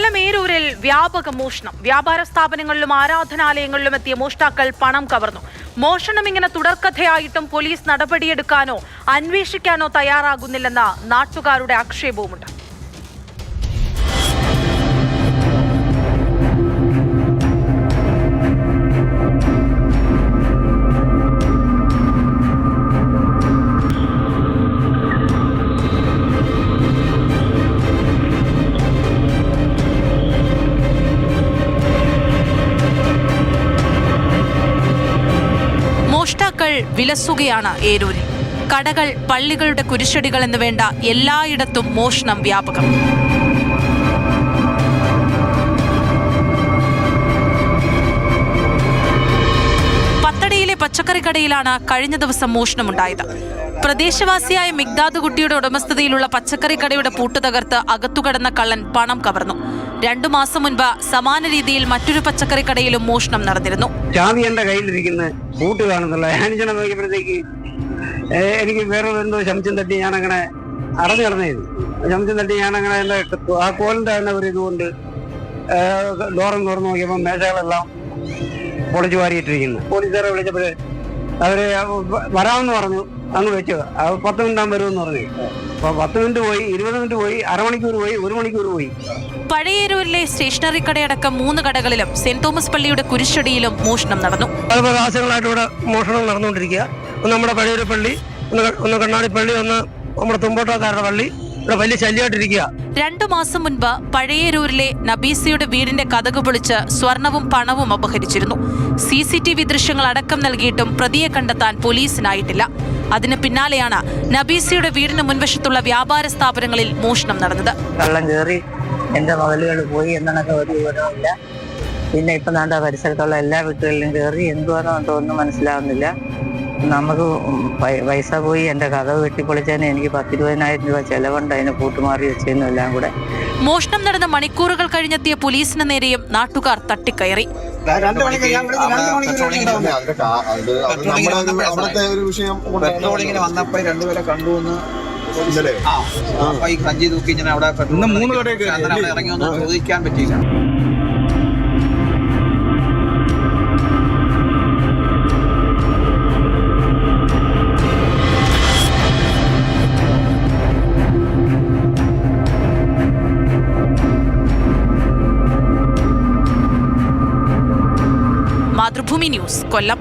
കൊല്ലം ഏരൂരിൽ വ്യാപക മോഷണം. വ്യാപാര സ്ഥാപനങ്ങളിലും ആരാധനാലയങ്ങളിലും എത്തിയ മോഷ്ടാക്കൾ പണം കവർന്നു. മോഷണം ഇങ്ങനെ തുടർക്കഥയായിട്ടും പോലീസ് നടപടിയെടുക്കാനോ അന്വേഷിക്കാനോ തയ്യാറാകുന്നില്ലെന്ന നാട്ടുകാരുടെ ആക്ഷേപവുമുണ്ട്. മോഷ്ടാക്കൾ വിലസുകയാണ് ഏരൂരിൽ. കടകൾ, പള്ളികളുടെ കുരിശടികൾ എന്ന് വേണ്ട എല്ലായിടത്തും മോഷണം വ്യാപകം. പത്തടിയിലെ പച്ചക്കറി കടയിലാണ് കഴിഞ്ഞ ദിവസം മോഷണമുണ്ടായത്. പ്രദേശവാസിയായ മിഗ്ദാദ് കുട്ടിയുടെ ഉടമസ്ഥതയിലുള്ള പച്ചക്കറി കടയുടെ പൂട്ട് തകർത്ത് അകത്തുകടന്ന കള്ളൻ പണം കവർന്നു. 2 മാസം മുൻപ് സമാന രീതിയിൽ മറ്റൊരു പച്ചക്കറി കടയിലും മോഷണം നടന്നിരുന്നു. ചാവി എന്റെ കയ്യിലിരിക്കുന്ന പൂട്ട് കാണുന്നില്ല. ഞാൻ നോക്കിയപ്പോഴത്തേക്ക് എനിക്ക് വേറെ എന്തോ ശംശം തട്ടി ഞാനങ്ങനെ അടഞ്ഞു കിടന്നായിരുന്നു. ശംശം തട്ടി ഞാനങ്ങനെ എന്റെ ആ കോലിന്റെ തന്നെ ഒരു ഇതുകൊണ്ട് ഡോറും തുറന്നു നോക്കിയപ്പോൾ മേശകളെല്ലാം പൊളിച്ചു വാരിയിട്ടിരിക്കുന്നു. പോലീസുകാരെ വിളിച്ചപ്പോഴേ അവര് വരാമെന്ന് പറഞ്ഞു. അങ്ങ് വെച്ചു 10 മിനിറ്റ് വരുമെന്ന് പറഞ്ഞു. അപ്പൊ 10 മിനിറ്റ് പോയി, 20 മിനിറ്റ് പോയി, അരമണിക്കൂർ പോയി, 1 മണിക്കൂർ പോയി. പഴയേരൂരിലെ സ്റ്റേഷനറി കടയടക്കം 3 കടകളിലും സെന്റ് തോമസ് പള്ളിയുടെ കുരിശടിയിലും മോഷണം നടന്നു. പല പ്രാവശ്യങ്ങളായിട്ട് ഇവിടെ മോഷണം നടന്നുകൊണ്ടിരിക്കുക. ഒന്ന് നമ്മുടെ പഴയൊരു പള്ളി, ഒന്ന് കണ്ണാടി പള്ളി, ഒന്ന് നമ്മുടെ തുമ്പോട്ടക്കാരുടെ പള്ളി. വലിയ ശല്യമായിട്ടിരിക്കുക. 2 മാസം മുൻപ് പഴയേരൂരിലെ നബീസയുടെ വീടിന്റെ കതക് പൊളിച്ച് സ്വർണവും പണവും അപഹരിച്ചിരുന്നു. CCTV ദൃശ്യങ്ങൾ അടക്കം നൽകിയിട്ടും പ്രതിയെ കണ്ടെത്താൻ പോലീസിനായിട്ടില്ല. അതിന് പിന്നാലെയാണ് നബീസയുടെ വീടിന് മുൻവശത്തുള്ള വ്യാപാര സ്ഥാപനങ്ങളിൽ മോഷണം നടന്നത്. കള്ളം കയറി എന്റെ മകളുകൾ പോയി എന്നൊക്കെ ഒരു വിവരമില്ല. പിന്നെ ഇപ്പൊ നാണ്ട പരിസരത്തുള്ള എല്ലാ വീട്ടുകളിലും കയറി എന്തുവാണോ ഒന്നും മനസ്സിലാവുന്നില്ല. നമുക്ക് പൈസ പോയി എന്റെ കഥവ് വെട്ടിപ്പൊളിച്ചതിന് എനിക്ക് 10-20,000 രൂപ ചെലവുണ്ട്. അതിന് കൂട്ടുമാറി വെച്ചതിനും എല്ലാം കൂടെ. മോഷണം നടന്ന മണിക്കൂറുകൾ കഴിഞ്ഞെത്തിയ പോലീസിന് നേരെയും നാട്ടുകാർ തട്ടിക്കയറി. വന്നപ്പോ രണ്ടുപേരെ കണ്ടുവന്ന് സഞ്ചി തൂക്കി ഇങ്ങനെ അവിടെ ഇറങ്ങി ഒന്നും ചോദിക്കാൻ പറ്റിയില്ല. മാതൃഭൂമി ന്യൂസ്, കൊല്ലം.